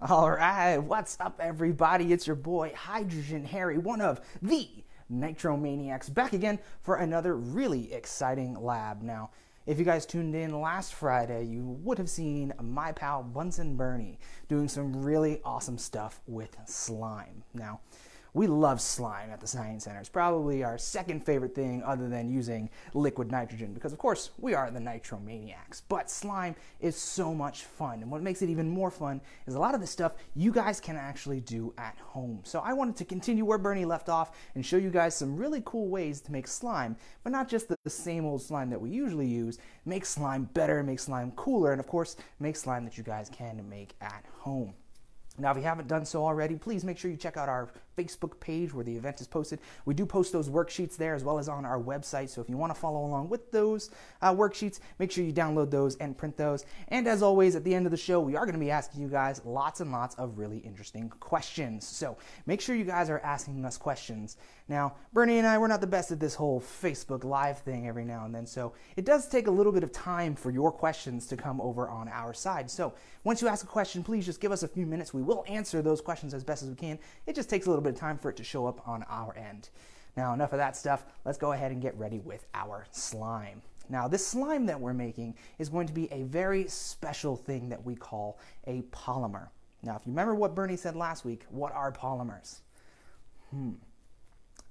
All right, what's up, everybody? It's your boy Hydrogen Harry, one of the Nitromaniacs, back again for another really exciting lab. Now, if you guys tuned in last Friday, you would have seen my pal Bunsen Bernie doing some really awesome stuff with slime. Now, we love slime at the Science Center. It's probably our second favorite thing other than using liquid nitrogen because, of course, we are the Nitromaniacs. But slime is so much fun. And what makes it even more fun is a lot of the stuff you guys can actually do at home. So I wanted to continue where Bernie left off and show you guys some really cool ways to make slime, but not just the same old slime that we usually use. Make slime better, make slime cooler, and, of course, make slime that you guys can make at home. Now, if you haven't done so already, please make sure you check out our Facebook page where the event is posted. We do post those worksheets there as well as on our website, so if you want to follow along with those worksheets, make sure you download those and print those. And as always, at the end of the show, we are going to be asking you guys lots and lots of really interesting questions. So make sure you guys are asking us questions. Now, Bernie and I, we're not the best at this whole Facebook Live thing every now and then, so it does take a little bit of time for your questions to come over on our side. So once you ask a question, please just give us a few minutes. We will answer those questions as best as we can. It just takes a little bit of time for it to show up on our end. Now, enough of that stuff. Let's go ahead and get ready with our slime. Now, this slime that we're making is going to be a very special thing that we call a polymer. Now, if you remember what Bernie said last week, what are polymers?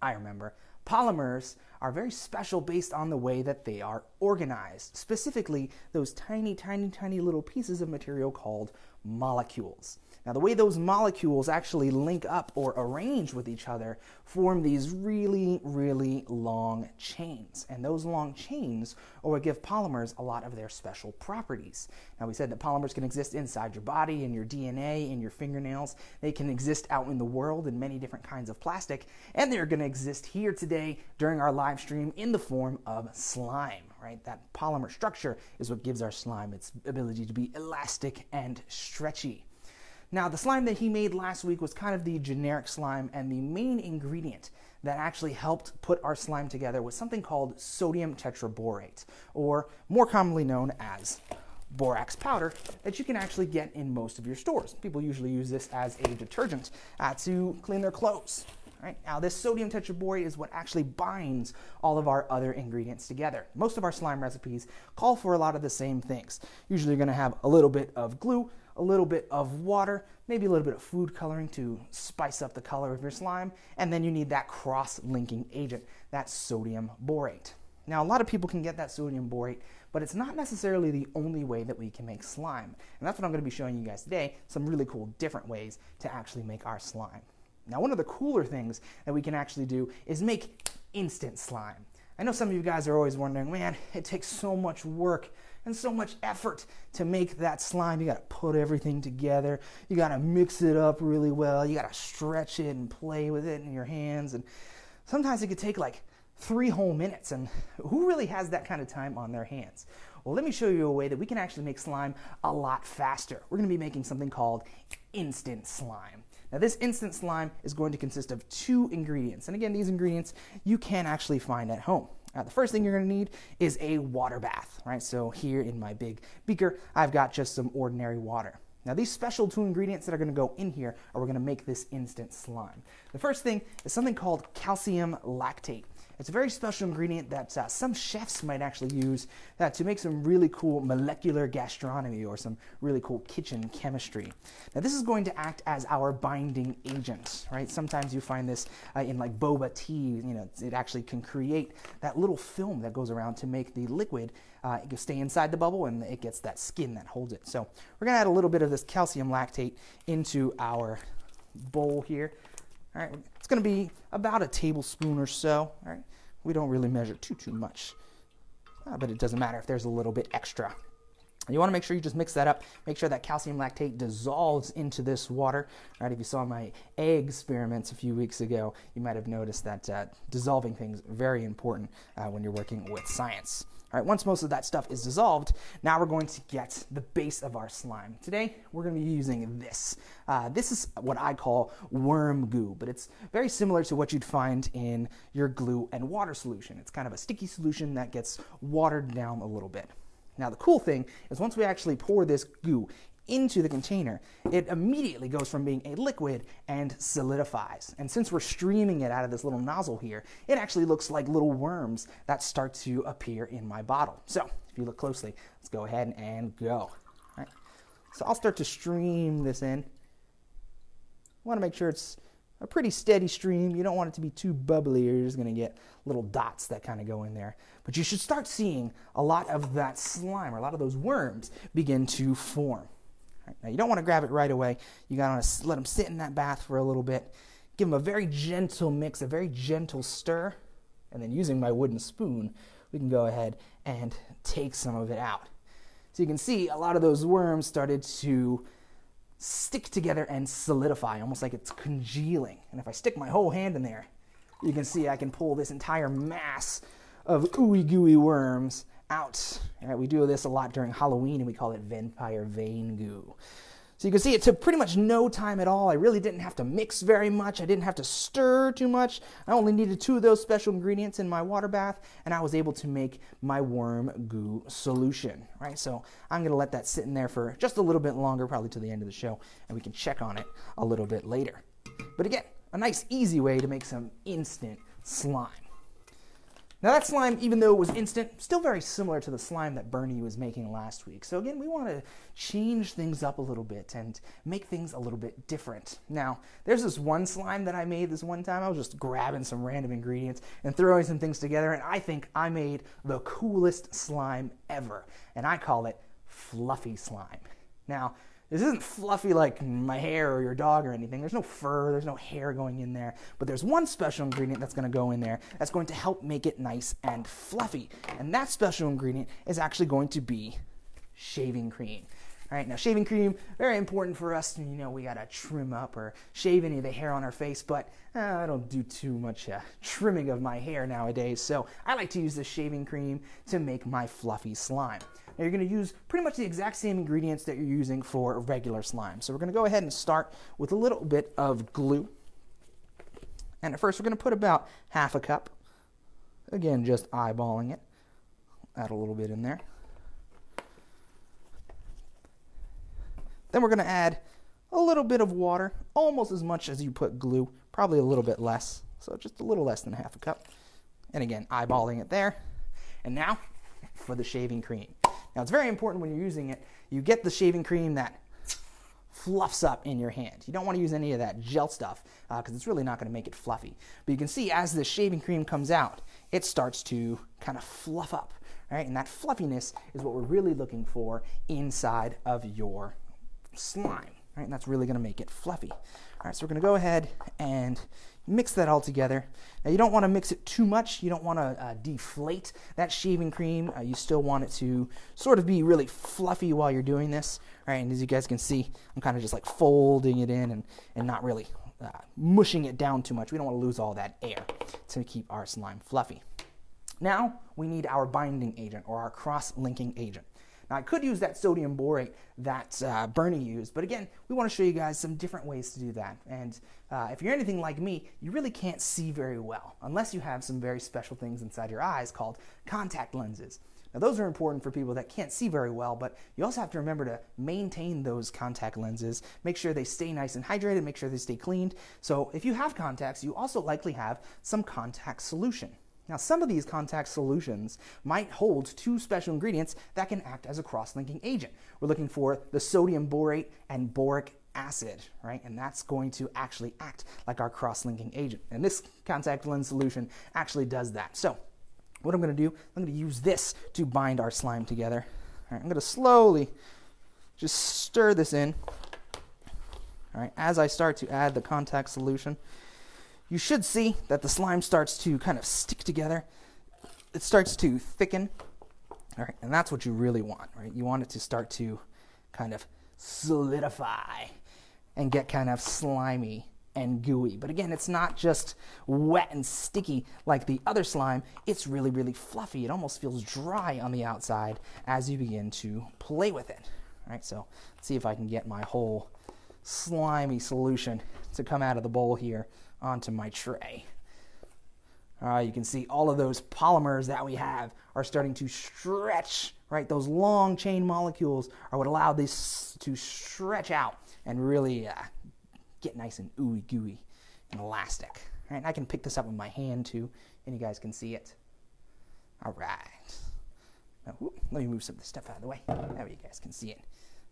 I remember. Polymers are very special based on the way that they are organized, specifically those tiny, tiny, tiny little pieces of material called molecules. Now, the way those molecules actually link up or arrange with each other form these really, really long chains. And those long chains are what give polymers a lot of their special properties. Now, we said that polymers can exist inside your body, in your DNA, in your fingernails. They can exist out in the world in many different kinds of plastic. And they're going to exist here today during our live stream in the form of slime. Right? That polymer structure is what gives our slime its ability to be elastic and stretchy. Now, the slime that he made last week was kind of the generic slime, and the main ingredient that actually helped put our slime together was something called sodium tetraborate, or more commonly known as borax powder, that you can actually get in most of your stores. People usually use this as a detergent to clean their clothes. Right? Now, this sodium tetraborate is what actually binds all of our other ingredients together. Most of our slime recipes call for a lot of the same things. Usually you're going to have a little bit of glue, a little bit of water, maybe a little bit of food coloring to spice up the color of your slime, and then you need that cross-linking agent, that sodium borate. Now, a lot of people can get that sodium borate, but it's not necessarily the only way that we can make slime. And that's what I'm going to be showing you guys today, some really cool different ways to actually make our slime. Now, one of the cooler things that we can actually do is make instant slime. I know some of you guys are always wondering, man, it takes so much work and so much effort to make that slime. You got to put everything together. You got to mix it up really well. You got to stretch it and play with it in your hands. And sometimes it could take like 3 whole minutes. And who really has that kind of time on their hands? Well, let me show you a way that we can actually make slime a lot faster. We're going to be making something called instant slime. Now, this instant slime is going to consist of 2 ingredients. And again, these ingredients you can actually find at home. The first thing you're going to need is a water bath, right? So here in my big beaker, I've got just some ordinary water. Now, these special 2 ingredients that are going to go in here are we're going to make this instant slime. The first thing is something called calcium lactate. It's a very special ingredient that some chefs might actually use to make some really cool molecular gastronomy or some really cool kitchen chemistry. Now, this is going to act as our binding agent, right? Sometimes you find this in like boba tea. You know, it actually can create that little film that goes around to make the liquid stay inside the bubble, and it gets that skin that holds it. So we're going to add a little bit of this calcium lactate into our bowl here. All right, it's going to be about a tablespoon or so. All right, we don't really measure too much, but it doesn't matter if there's a little bit extra. You want to make sure you just mix that up. Make sure that calcium lactate dissolves into this water. Right? If you saw my egg experiments a few weeks ago, you might have noticed that dissolving things is very important when you're working with science. All right, once most of that stuff is dissolved, now we're going to get the base of our slime. Today, we're going to be using this. This is what I call worm goo, but it's very similar to what you'd find in your glue and water solution. It's kind of a sticky solution that gets watered down a little bit. Now, the cool thing is once we actually pour this goo into the container, it immediately goes from being a liquid and solidifies. And since we're streaming it out of this little nozzle here, it actually looks like little worms that start to appear in my bottle. So if you look closely, let's go ahead and go. All right. So I'll start to stream this in. I want to make sure it's a pretty steady stream. You don't want it to be too bubbly or you're just going to get little dots that kind of go in there. But you should start seeing a lot of that slime or a lot of those worms begin to form. Right, now you don't want to grab it right away. You got to let them sit in that bath for a little bit. Give them a very gentle mix, a very gentle stir. And then using my wooden spoon, we can go ahead and take some of it out. So you can see a lot of those worms started to stick together and solidify, almost like it's congealing. And if I stick my whole hand in there, you can see I can pull this entire mass of ooey gooey worms out. Right, we do this a lot during Halloween, and we call it vampire vein goo. So you can see it took pretty much no time at all. I really didn't have to mix very much. I didn't have to stir too much. I only needed 2 of those special ingredients in my water bath, and I was able to make my worm goo solution. Right, so I'm going to let that sit in there for just a little bit longer, probably to the end of the show, and we can check on it a little bit later. But again, a nice easy way to make some instant slime. Now that slime, even though it was instant, still very similar to the slime that Bernie was making last week. So again, we want to change things up a little bit and make things a little bit different. Now, there's this one slime that I made this one time. I was just grabbing some random ingredients and throwing some things together, and I think I made the coolest slime ever. And I call it fluffy slime. Now, this isn't fluffy like my hair or your dog or anything. There's no fur, there's no hair going in there. But there's one special ingredient that's going to go in there that's going to help make it nice and fluffy. And that special ingredient is actually going to be shaving cream. All right, now shaving cream, very important for us. You know, we got to trim up or shave any of the hair on our face, but I don't do too much trimming of my hair nowadays. So I like to use the shaving cream to make my fluffy slime. Now you're going to use pretty much the exact same ingredients that you're using for regular slime. So we're going to go ahead and start with a little bit of glue. And at first we're going to put about half a cup. Again, just eyeballing it. Add a little bit in there. Then we're going to add a little bit of water, almost as much as you put glue, probably a little bit less. So just a little less than half a cup. And again, eyeballing it there. And now for the shaving cream. Now, it's very important when you're using it, you get the shaving cream that fluffs up in your hand. You don't want to use any of that gel stuff because it's really not going to make it fluffy. But you can see as the shaving cream comes out, it starts to kind of fluff up, right? And that fluffiness is what we're really looking for inside of your slime, right? And that's really going to make it fluffy. All right, so we're going to go ahead and mix that all together. Now you don't want to mix it too much. You don't want to deflate that shaving cream. You still want it to sort of be really fluffy while you're doing this. All right, and as you guys can see, I'm kind of just like folding it in and not really mushing it down too much. We don't want to lose all that air to keep our slime fluffy. Now we need our binding agent or our cross-linking agent. Now, I could use that sodium borate that Bernie used, but again, we want to show you guys some different ways to do that. And if you're anything like me, you really can't see very well unless you have some very special things inside your eyes called contact lenses. Now, those are important for people that can't see very well, but you also have to remember to maintain those contact lenses, make sure they stay nice and hydrated, make sure they stay cleaned. So if you have contacts, you also likely have some contact solution. Now, some of these contact solutions might hold 2 special ingredients that can act as a cross-linking agent. We're looking for the sodium borate and boric acid, right? And that's going to actually act like our cross-linking agent. And this contact lens solution actually does that. So what I'm going to do, I'm going to use this to bind our slime together. All right, I'm going to slowly just stir this in. All right, as I start to add the contact solution, you should see that the slime starts to kind of stick together. It starts to thicken. All right, and that's what you really want, right? You want it to start to kind of solidify and get kind of slimy and gooey. But again, it's not just wet and sticky like the other slime. It's really, really fluffy. It almost feels dry on the outside as you begin to play with it. All right, so let's see if I can get my whole slimy solution to come out of the bowl here onto my tray. You can see all of those polymers that we have are starting to stretch right? Those long chain molecules are what allow this to stretch out and really get nice and ooey gooey and elastic. Right? And I can pick this up with my hand too, and you guys can see it. All right. Now, whoop, let me move some of this stuff out of the way. That way you guys can see it.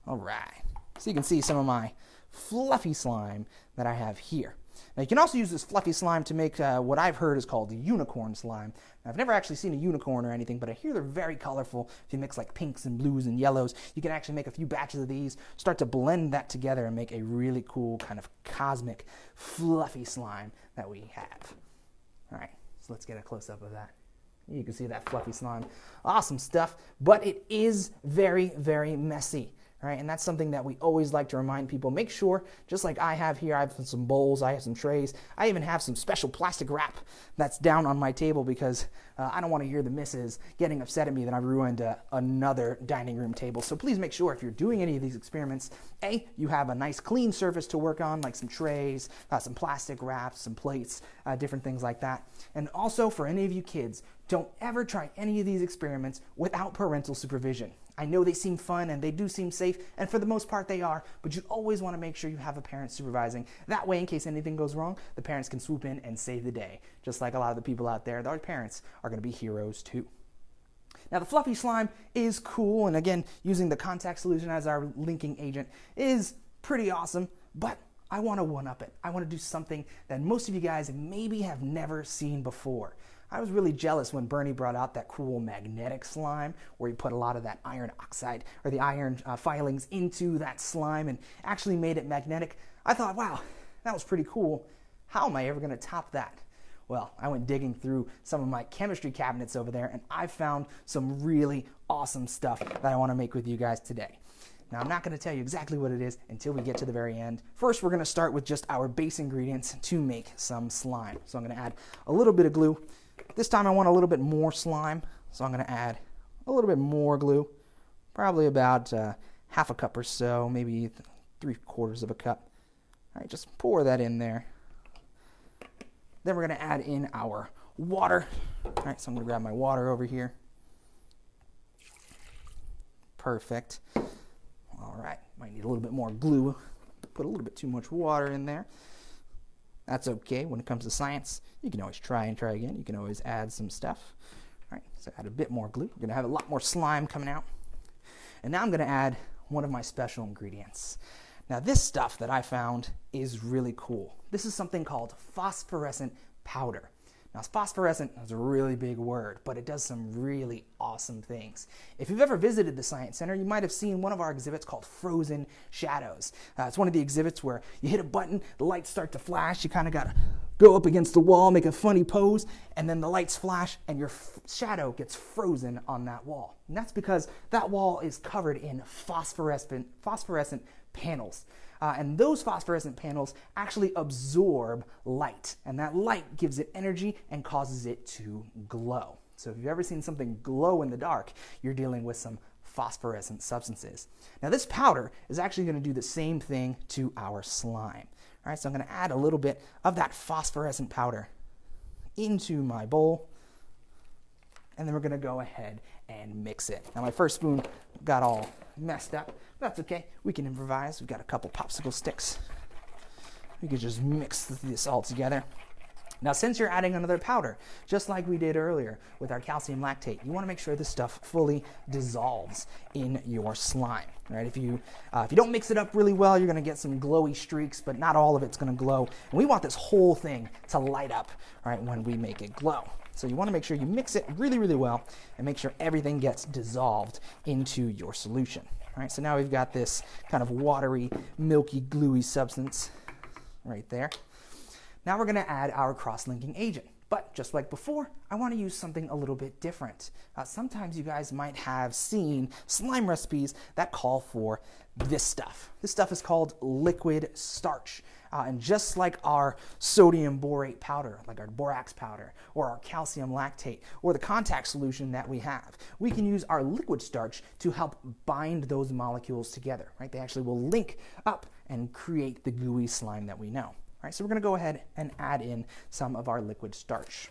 All right. So you can see some of my fluffy slime that I have here. Now you can also use this fluffy slime to make what I've heard is called unicorn slime. Now, I've never actually seen a unicorn or anything, but I hear they're very colorful. If you mix like pinks and blues and yellows, you can actually make a few batches of these, start to blend that together and make a really cool kind of cosmic fluffy slime that we have. All right, so let's get a close-up of that. You can see that fluffy slime. Awesome stuff, but it is very, very messy. Right? And that's something that we always like to remind people. Make sure, just like I have here, I have some bowls, I have some trays, I even have some special plastic wrap that's down on my table because I don't want to hear the missus getting upset at me that I've ruined another dining room table. So please make sure if you're doing any of these experiments, A, you have a nice clean surface to work on, like some trays, some plastic wraps, some plates, different things like that. And also for any of you kids, don't ever try any of these experiments without parental supervision. I know they seem fun and they do seem safe, and for the most part they are, but you always want to make sure you have a parent supervising. That way, in case anything goes wrong, the parents can swoop in and save the day. Just like a lot of the people out there, our parents are going to be heroes too. Now the fluffy slime is cool, and again, using the contact solution as our linking agent is pretty awesome, but I want to one-up it. I want to do something that most of you guys maybe have never seen before. I was really jealous when Bernie brought out that cool magnetic slime where he put a lot of that iron oxide or the iron filings into that slime and actually made it magnetic. I thought, wow, that was pretty cool. How am I ever going to top that? Well, I went digging through some of my chemistry cabinets over there and I found some really awesome stuff that I want to make with you guys today. Now, I'm not going to tell you exactly what it is until we get to the very end. First, we're going to start with just our base ingredients to make some slime. So I'm going to add a little bit of glue. This time I want a little bit more slime, so I'm going to add a little bit more glue, probably about half a cup or so, maybe 3/4 of a cup. All right, just pour that in there. Then we're going to add in our water. All right, so I'm going to grab my water over here. Perfect. All right, might need a little bit more glue. Put a little bit too much water in there. That's okay. When it comes to science, you can always try and try again. You can always add some stuff. All right, so add a bit more glue. We're going to have a lot more slime coming out. And now I'm going to add one of my special ingredients. Now this stuff that I found is really cool. This is something called phosphorescent powder. Now phosphorescent is a really big word, but it does some really awesome things. If you've ever visited the Science Center, you might have seen one of our exhibits called Frozen Shadows. It's one of the exhibits where you hit a button, the lights start to flash, you kind of got to go up against the wall, make a funny pose, and then the lights flash and your shadow gets frozen on that wall. And that's because that wall is covered in phosphorescent panels. And those phosphorescent panels actually absorb light, and that light gives it energy and causes it to glow. So if you've ever seen something glow in the dark, you're dealing with some phosphorescent substances. Now this powder is actually going to do the same thing to our slime. All right, so I'm going to add a little bit of that phosphorescent powder into my bowl, and then we're going to go ahead and mix it. Now my first spoon got all messed up. That's okay. We can improvise. We've got a couple popsicle sticks. We can just mix this all together. Now, since you're adding another powder, just like we did earlier with our calcium lactate, you want to make sure this stuff fully dissolves in your slime. Right? If you don't mix it up really well, you're going to get some glowy streaks, but not all of it's going to glow. And we want this whole thing to light up, right, when we make it glow. So you want to make sure you mix it really, really well and make sure everything gets dissolved into your solution. All right, so now we've got this kind of watery, milky, gluey substance right there. Now we're going to add our cross-linking agent. But just like before, I want to use something a little bit different. Sometimes you guys might have seen slime recipes that call for this stuff. This stuff is called liquid starch. And just like our sodium borate powder, like our borax powder, or our calcium lactate, or the contact solution that we have, we can use our liquid starch to help bind those molecules together. Right? They actually will link up and create the gooey slime that we know. All right, so we're going to go ahead and add in some of our liquid starch.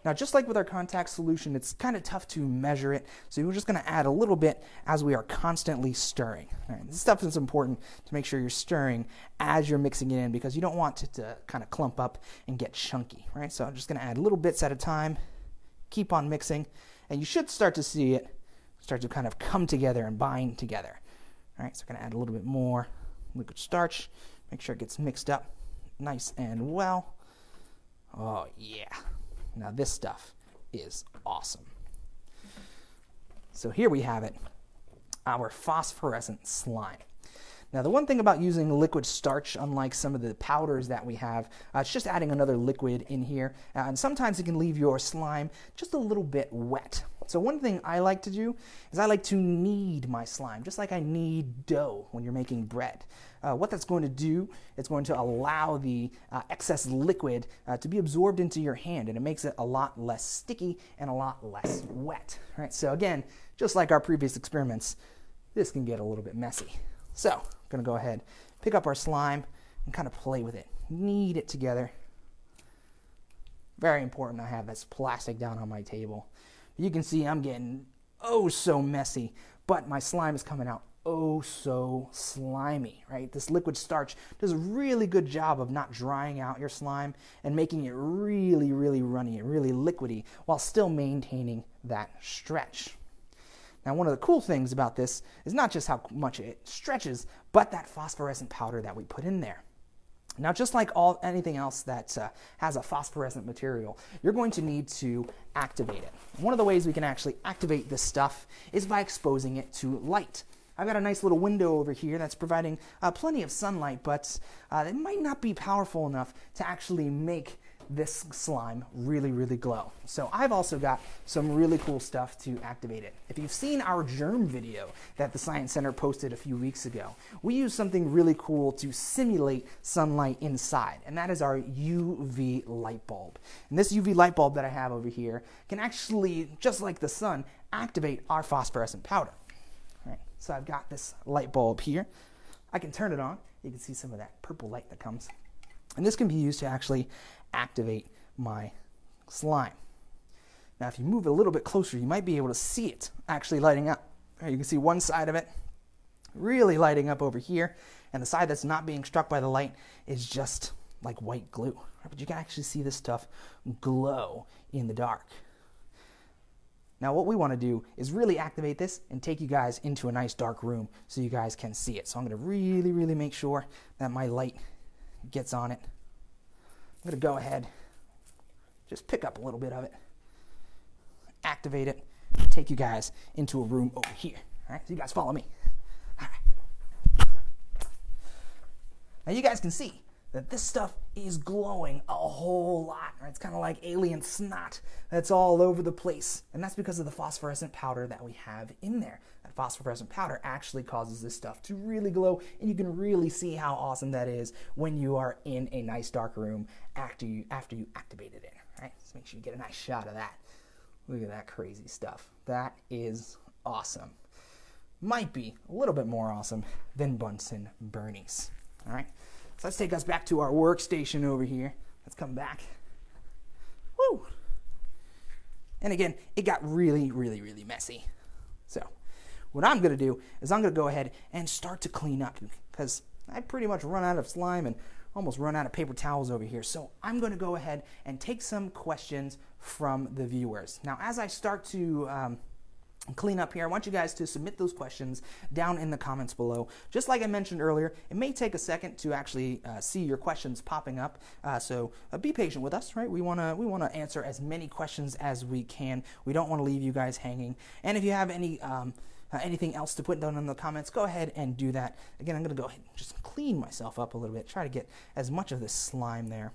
Now, just like with our contact solution, it's kind of tough to measure it, so we're just going to add a little bit as we are constantly stirring. All right, this stuff is important to make sure you're stirring as you're mixing it in, because you don't want it to kind of clump up and get chunky, right? So I'm just going to add little bits at a time, keep on mixing, and you should start to see it start to kind of come together and bind together. All right, so I'm going to add a little bit more liquid starch, make sure it gets mixed up nice and well. Oh, yeah. Now this stuff is awesome. So here we have it, our phosphorescent slime. Now the one thing about using liquid starch, unlike some of the powders that we have, it's just adding another liquid in here, and sometimes it can leave your slime just a little bit wet. So one thing I like to do is I like to knead my slime, just like I knead dough when you're making bread. What that's going to do, it's going to allow the excess liquid to be absorbed into your hand, and it makes it a lot less sticky and a lot less wet. All right, so again, just like our previous experiments, this can get a little bit messy. So I'm going to go ahead, pick up our slime, and kind of play with it. Knead it together. Very important I have this plastic down on my table. You can see I'm getting oh so messy, but my slime is coming out oh so slimy, right? This liquid starch does a really good job of not drying out your slime and making it really, really runny and really liquidy while still maintaining that stretch. Now, one of the cool things about this is not just how much it stretches, but that phosphorescent powder that we put in there. Now, just like anything else that has a phosphorescent material, you're going to need to activate it. One of the ways we can actually activate this stuff is by exposing it to light. I've got a nice little window over here that's providing plenty of sunlight, but it might not be powerful enough to actually make this slime really, really glow. So I've also got some really cool stuff to activate it. If you've seen our germ video that the Science Center posted a few weeks ago, we use something really cool to simulate sunlight inside, and that is our UV light bulb. And this UV light bulb that I have over here can actually, just like the sun, activate our phosphorescent powder. All right, so I've got this light bulb here. I can turn it on. You can see some of that purple light that comes. And this can be used to actually activate my slime. Now, if you move it a little bit closer, you might be able to see it actually lighting up. You can see one side of it really lighting up over here, and the side that's not being struck by the light is just like white glue. But you can actually see this stuff glow in the dark. Now, what we want to do is really activate this and take you guys into a nice dark room so you guys can see it. So I'm going to really, really make sure that my light gets on it. I'm going to go ahead, just pick up a little bit of it, activate it, and take you guys into a room over here. All right, so you guys follow me. All right. Now you guys can see that this stuff is glowing a whole lot. Right? It's kind of like alien snot that's all over the place. And that's because of the phosphorescent powder that we have in there. That phosphorescent powder actually causes this stuff to really glow, and you can really see how awesome that is when you are in a nice dark room after you activated it. Right? So make sure you get a nice shot of that. Look at that crazy stuff. That is awesome. Might be a little bit more awesome than Bunsen Bernie's. All right? So let's take us back to our workstation over here. Let's come back. Woo! And again, it got really, really, really messy. So what I'm going to do is I'm going to go ahead and start to clean up, because I pretty much run out of slime and almost run out of paper towels over here. So I'm going to go ahead and take some questions from the viewers. Now, as I start to clean up here, I want you guys to submit those questions down in the comments below. Just like I mentioned earlier, it may take a second to actually see your questions popping up, so be patient with us, right? We want to answer as many questions as we can. We don't want to leave you guys hanging. And if you have any anything else to put down in the comments, go ahead and do that. Again, I'm going to go ahead and just clean myself up a little bit, try to get as much of this slime there.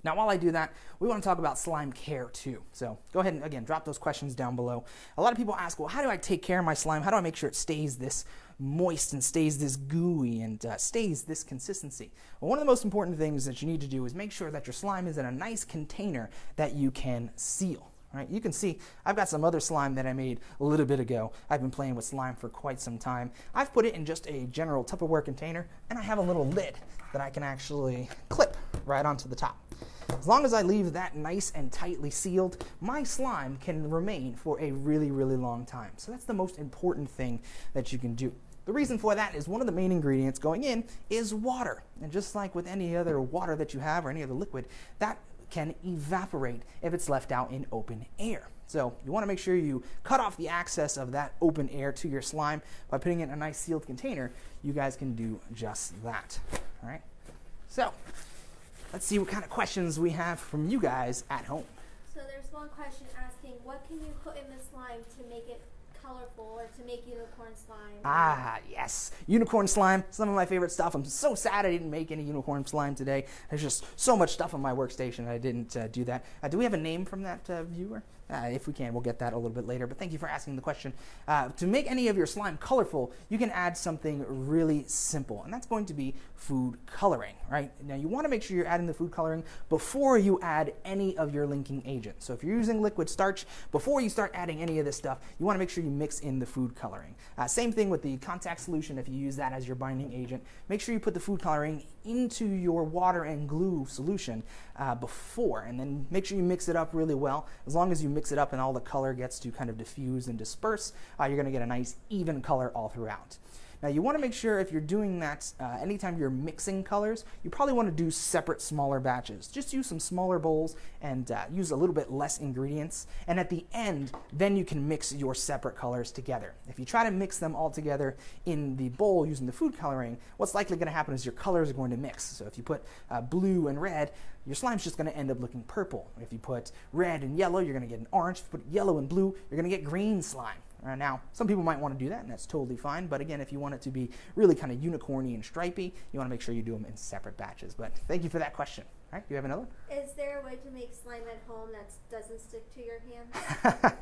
Now, while I do that, we want to talk about slime care too. So go ahead and, again, drop those questions down below. A lot of people ask, well, how do I take care of my slime? How do I make sure it stays this moist and stays this gooey and stays this consistency? Well, one of the most important things that you need to do is make sure that your slime is in a nice container that you can seal. Right? You can see I've got some other slime that I made a little bit ago. I've been playing with slime for quite some time. I've put it in just a general Tupperware container, and I have a little lid that I can actually clip right onto the top. As long as I leave that nice and tightly sealed, my slime can remain for a really, really long time. So that's the most important thing that you can do. The reason for that is one of the main ingredients going in is water. And just like with any other water that you have or any other liquid, that can evaporate if it's left out in open air. So you want to make sure you cut off the access of that open air to your slime by putting it in a nice sealed container. You guys can do just that. All right. So let's see what kind of questions we have from you guys at home. So there's one question asking, what can you put in the slime to make it colorful or to make unicorn slime? Ah, yes. Unicorn slime, some of my favorite stuff. I'm so sad I didn't make any unicorn slime today. There's just so much stuff on my workstation I didn't do that. Do we have a name from that viewer? If we can, we'll get that a little bit later, but thank you for asking the question. To make any of your slime colorful, you can add something really simple, and that's going to be food coloring, right? Now, you want to make sure you're adding the food coloring before you add any of your linking agent. So if you're using liquid starch, before you start adding any of this stuff, you want to make sure you mix in the food coloring. Same thing with the contact solution. If you use that as your binding agent, make sure you put the food coloring into your water and glue solution before, and then make sure you mix it up really well. As long as you mix it up and all the color gets to kind of diffuse and disperse, you're going to get a nice even color all throughout. Now you want to make sure if you're doing that, anytime you're mixing colors, you probably want to do separate smaller batches. Just use some smaller bowls and use a little bit less ingredients. And at the end, then you can mix your separate colors together. If you try to mix them all together in the bowl using the food coloring, what's likely going to happen is your colors are going to mix. So if you put blue and red, your slime's just going to end up looking purple. If you put red and yellow, you're going to get an orange. If you put yellow and blue, you're going to get green slime. Now, some people might want to do that, and that's totally fine. But again, if you want it to be really kind of unicorny and stripy, you want to make sure you do them in separate batches. But thank you for that question. All right, do you have another? Is there a way to make slime at home that doesn't stick to your hands?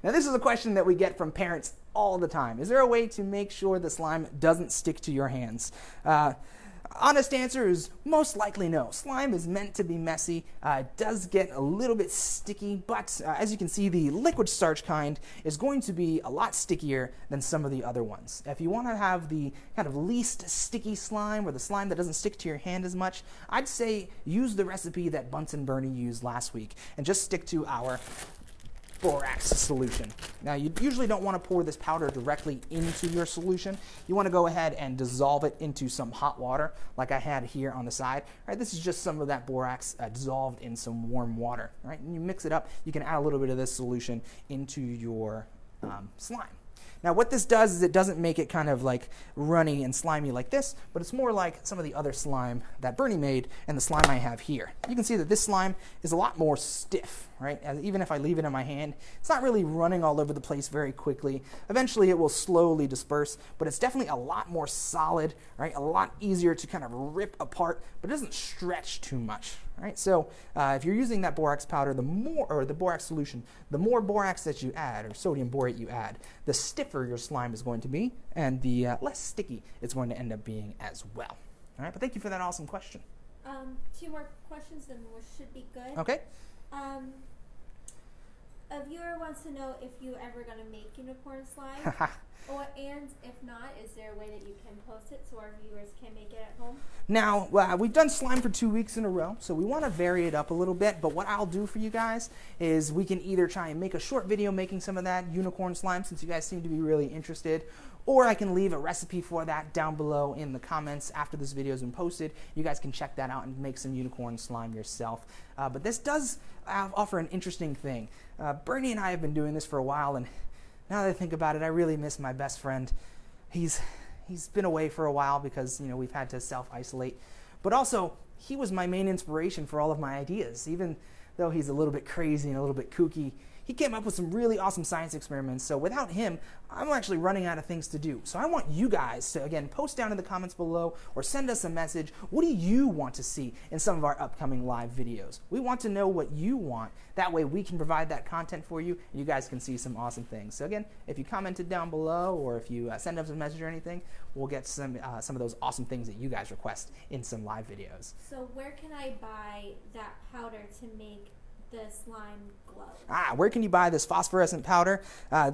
Now, this is a question that we get from parents all the time. Is there a way to make sure the slime doesn't stick to your hands? Honest answer is most likely no. Slime is meant to be messy. It does get a little bit sticky, but as you can see, the liquid starch kind is going to be a lot stickier than some of the other ones. If you want to have the kind of least sticky slime, or the slime that doesn't stick to your hand as much, I'd say use the recipe that Bunsen Bernie used last week and just stick to our borax solution. Now, you usually don't want to pour this powder directly into your solution. You want to go ahead and dissolve it into some hot water like I had here on the side. Right, this is just some of that borax dissolved in some warm water. Right, and you mix it up. You can add a little bit of this solution into your slime. Now, what this does is it doesn't make it kind of like runny and slimy like this, but it's more like some of the other slime that Bernie made and the slime I have here. You can see that this slime is a lot more stiff, right? And even if I leave it in my hand, it's not really running all over the place very quickly. Eventually, it will slowly disperse, but it's definitely a lot more solid, right? A lot easier to kind of rip apart, but it doesn't stretch too much, right? So if you're using that borax powder, the borax solution, the more borax that you add, or sodium borate you add, the stiffer your slime is going to be, and the less sticky it's going to end up being as well. All right, but thank you for that awesome question. 2 more questions, then we should be good. Okay. A viewer wants to know if you're ever going to make unicorn slime, and if not, is there a way that you can post it so our viewers can make it at home? Now, we've done slime for 2 weeks in a row, so we want to vary it up a little bit, but what I'll do for you guys is we can either try and make a short video making some of that unicorn slime, since you guys seem to be really interested, or I can leave a recipe for that down below in the comments after this video has been posted. You guys can check that out and make some unicorn slime yourself. But this does offer an interesting thing. Bernie and I have been doing this for a while, and now that I think about it, I really miss my best friend. He's been away for a while because, you know, we've had to self-isolate. But also, he was my main inspiration for all of my ideas. Even though he's a little bit crazy and a little bit kooky, he came up with some really awesome science experiments. So without him, I'm actually running out of things to do. So I want you guys to, again, post down in the comments below or send us a message. What do you want to see in some of our upcoming live videos? We want to know what you want. That way we can provide that content for you, and you guys can see some awesome things. So again, if you commented down below or if you send us a message or anything, we'll get some of those awesome things that you guys request in some live videos. So where can I buy that powder to make the slime glow? Where can you buy this phosphorescent powder?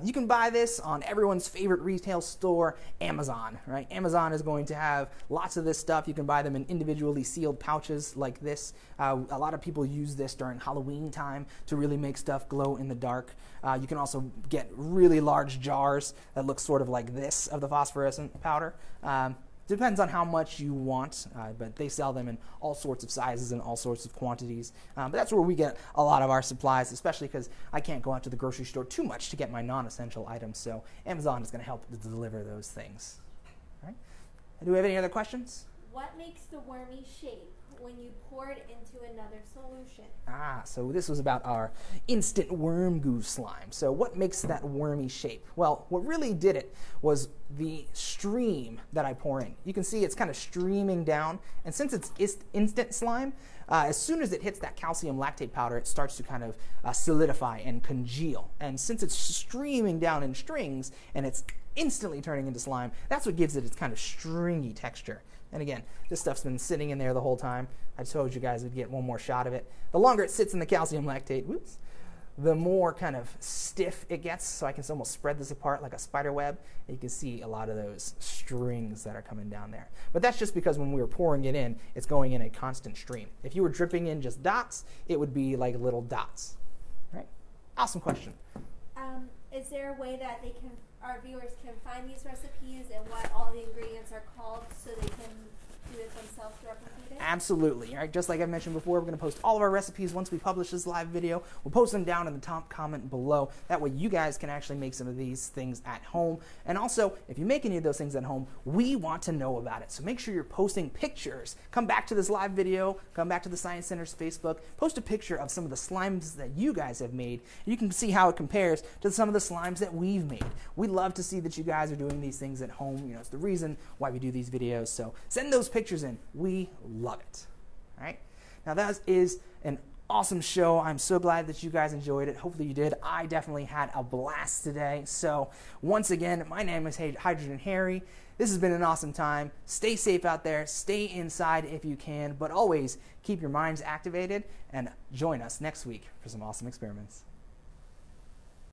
You can buy this on everyone's favorite retail store, Amazon, right? Amazon is going to have lots of this stuff. You can buy them in individually sealed pouches like this. A lot of people use this during Halloween time to really make stuff glow in the dark. You can also get really large jars that look sort of like this of the phosphorescent powder. Depends on how much you want, but they sell them in all sorts of sizes and all sorts of quantities. But that's where we get a lot of our supplies, especially because I can't go out to the grocery store too much to get my non-essential items, so Amazon is going to help to deliver those things. All right. Do we have any other questions? What makes the wormy shape when you pour it into another solution? So this was about our instant worm goo slime. So what makes that wormy shape? Well, what really did it was the stream that I pour in. You can see it's kind of streaming down, and since it's instant slime, as soon as it hits that calcium lactate powder, it starts to kind of solidify and congeal. And since it's streaming down in strings and it's instantly turning into slime, that's what gives it its kind of stringy texture. And again, this stuff's been sitting in there the whole time. I told you guys we'd get one more shot of it. The longer it sits in the calcium lactate, the more kind of stiff it gets, so I can almost spread this apart like a spider web. And you can see a lot of those strings that are coming down there. But that's just because when we were pouring it in, it's going in a constant stream. If you were dripping in just dots, it would be like little dots. Right? Awesome question. Is there a way that our viewers can find these recipes and what all the ingredients are called so they can do it themselves to replicate it? Absolutely. All right, just like I mentioned before, we're going to post all of our recipes once we publish this live video. We'll post them down in the top comment below. That way you guys can actually make some of these things at home. And also, if you make any of those things at home, we want to know about it. So make sure you're posting pictures. Come back to this live video, come back to the Science Center's Facebook, post a picture of some of the slimes that you guys have made. You can see how it compares to some of the slimes that we've made. We love to see that you guys are doing these things at home. You know, it's the reason why we do these videos. So send those pictures in. We love it. All right. Now that is an awesome show. I'm so glad that you guys enjoyed it. Hopefully you did. I definitely had a blast today. So once again, my name is Hydrogen Harry. This has been an awesome time. Stay safe out there. Stay inside if you can, but always keep your minds activated and join us next week for some awesome experiments.